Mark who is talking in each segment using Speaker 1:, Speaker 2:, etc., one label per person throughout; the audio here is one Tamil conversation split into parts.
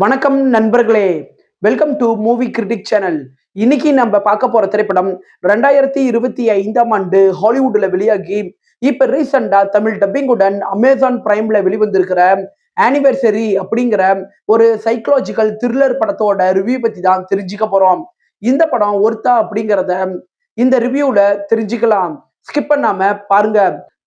Speaker 1: வணக்கம் நண்பர்களே. Welcome to movie critic channel. இன்னைக்கு நம்ம பார்க்க போற திரைப்படம் 2025ஆம் ஆண்டு ஹாலிவுட்ல வெளியாகி இப்ப ரீசெண்டா தமிழ் டப்பிங்குடன் அமேசான் பிரைம்ல வெளிவந்திருக்கிற ஆனிவர்சரி அப்படிங்கிற ஒரு சைக்கலாஜிக்கல் த்ரில்லர் படத்தோட ரிவ்யூ பத்தி தான் தெரிஞ்சுக்க போறோம். இந்த படம் ஒர்த்தா அப்படிங்கிறத இந்த ரிவ்யூல தெரிஞ்சுக்கலாம். ஸ்கிப் பண்ணாம பாருங்க.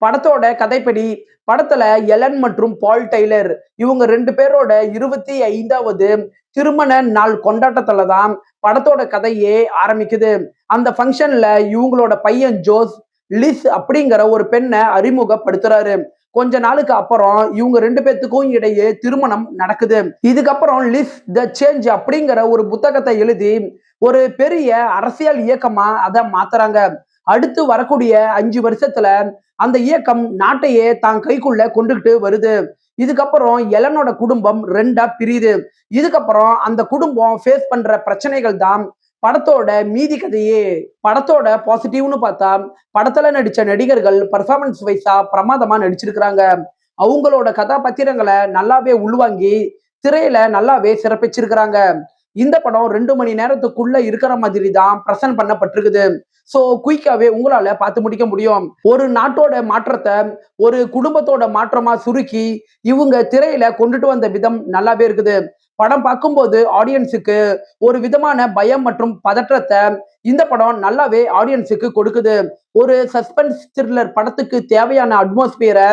Speaker 1: படத்தோட கதைப்படி படத்துல எலன் மற்றும் பால் டெய்லர் இவங்க ரெண்டு பேரோட 25வது திருமண நாள் கொண்டாட்டத்துல தான் படத்தோட கதையே ஆரம்பிக்குது. அந்த ஃபங்க்ஷன்ல இவங்களோட பையன் ஜோஸ் லிஸ் அப்படிங்கிற ஒரு பெண்ணை அறிமுகப்படுத்துறாரு. கொஞ்ச நாளுக்கு அப்புறம் இவங்க ரெண்டு பேத்துக்கும் இடையே திருமணம் நடக்குது. இதுக்கப்புறம் லிஸ் த சேஞ்ச் அப்படிங்கிற ஒரு புத்தகத்தை எழுதி ஒரு பெரிய அரசியல் இயக்கமா அதை மாத்துறாங்க. அடுத்து வரக்கூடிய 5 வருஷத்துல அந்த இயக்கம் நாட்டையே தான் கைக்குள்ள கொண்டுகிட்டு வருது. இதுக்கப்புறம் எலனோட குடும்பம் ரெண்டா பிரியுது. இதுக்கப்புறம் அந்த குடும்பம் ஃபேஸ் பண்ற பிரச்சனைகள் தான் படத்தோட மீதி கதையே. படத்தோட பாசிட்டிவ்னு பார்த்தா படத்துல நடிச்ச நடிகர்கள் பர்ஃபார்மன்ஸ் வைஸா பிரமாதமா நடிச்சிருக்கிறாங்க. அவங்களோட கதாபாத்திரங்களை நல்லாவே உள்வாங்கி திரையில நல்லாவே சிறப்பிச்சிருக்கிறாங்க. இந்த படம் 2 மணி நேரத்துக்குள்ள இருக்கிற மாதிரி தான் பிரசன்ட் பண்ணப்பட்டிருக்குது. சோ குயிக்காவே உங்களால பார்த்து முடிக்க முடியும். ஒரு நாட்டோட மாற்றத்தை ஒரு குடும்பத்தோட மாற்றமா சுருக்கி இவங்க திரையில கொண்டுட்டு வந்த விதம் நல்லாவே இருக்குது. படம் பார்க்கும்போது ஆடியன்ஸுக்கு ஒரு விதமான பயம் மற்றும் பதற்றத்தை இந்த படம் நல்லாவே ஆடியன்ஸுக்கு கொடுக்குது. ஒரு சஸ்பென்ஸ் த்ரில்லர் படத்துக்கு தேவையான அட்மாஸ்பியரை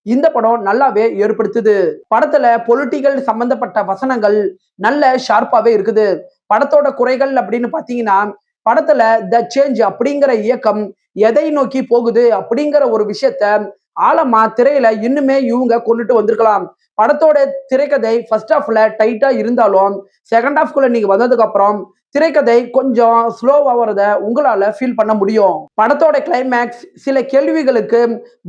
Speaker 1: இந்த படம் நல்லாவே ஏற்படுத்துது. படத்துல பொலிட்டிக்கல் சம்பந்தப்பட்ட வசனங்கள் நல்ல ஷார்ப்பாவே இருக்குது. படத்தோட குறைகள் அப்படின்னு பாத்தீங்கன்னா படத்துல த சேஞ்ச் அப்படிங்கிற இயக்கம் எதை நோக்கி போகுது அப்படிங்கிற ஒரு விஷயத்த ஆழமா திரையில இன்னுமே இவங்க கொண்டுட்டு வந்திருக்கலாம். படத்தோட திரைக்கதை ஃபர்ஸ்ட் ஹாஃப்ல டைட்டா இருந்தாலும் செகண்ட் ஹாஃப்குள்ள நீங்க வந்ததுக்கு அப்புறம் திரைக்கதை கொஞ்சம் ஸ்லோவாகிறத உங்களால ஃபீல் பண்ண முடியும். படத்தோட கிளைமேக்ஸ் சில கேள்விகளுக்கு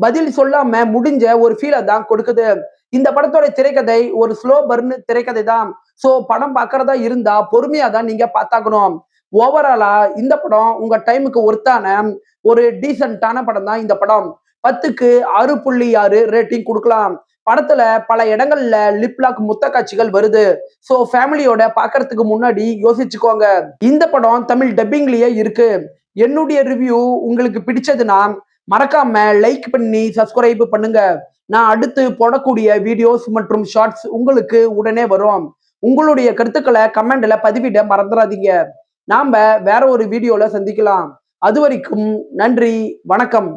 Speaker 1: பதில் சொல்லாம முடிஞ்ச ஒரு ஃபீலை தான் கொடுக்குது. இந்த படத்தோட திரைக்கதை ஒரு ஸ்லோ பர்ன் திரைக்கதை தான். சோ படம் பார்க்கறதா இருந்தா பொறுமையா தான் நீங்க பார்த்தாகணும். ஓவராலா இந்த படம் உங்க டைமுக்கு ஒர்த்தான ஒரு டீசென்டான படம் தான் இந்த படம். 10க்கு 6.6 ரேட்டிங் கொடுக்கலாம். படத்துல பல இடங்கள்ல லிப்லாக் முத்த காட்சிகள் வருது. சோ ஃபேமிலியோட பாக்குறதுக்கு முன்னாடி யோசிச்சுக்கோங்க. இந்த படம் தமிழ் டப்பிங்லயே இருக்கு. என்னுடைய ரிவ்யூ உங்களுக்கு பிடிச்சதுன்னா மறக்காம லைக் பண்ணி சப்ஸ்கிரைப் பண்ணுங்க. நான் அடுத்து போடக்கூடிய வீடியோஸ் மற்றும் ஷார்ட்ஸ் உங்களுக்கு உடனே வரும். உங்களுடைய கருத்துக்களை கமெண்ட்ல பதிவிட மறந்துடாதீங்க. நாம வேற ஒரு வீடியோல சந்திக்கலாம். அது வரைக்கும் நன்றி, வணக்கம்.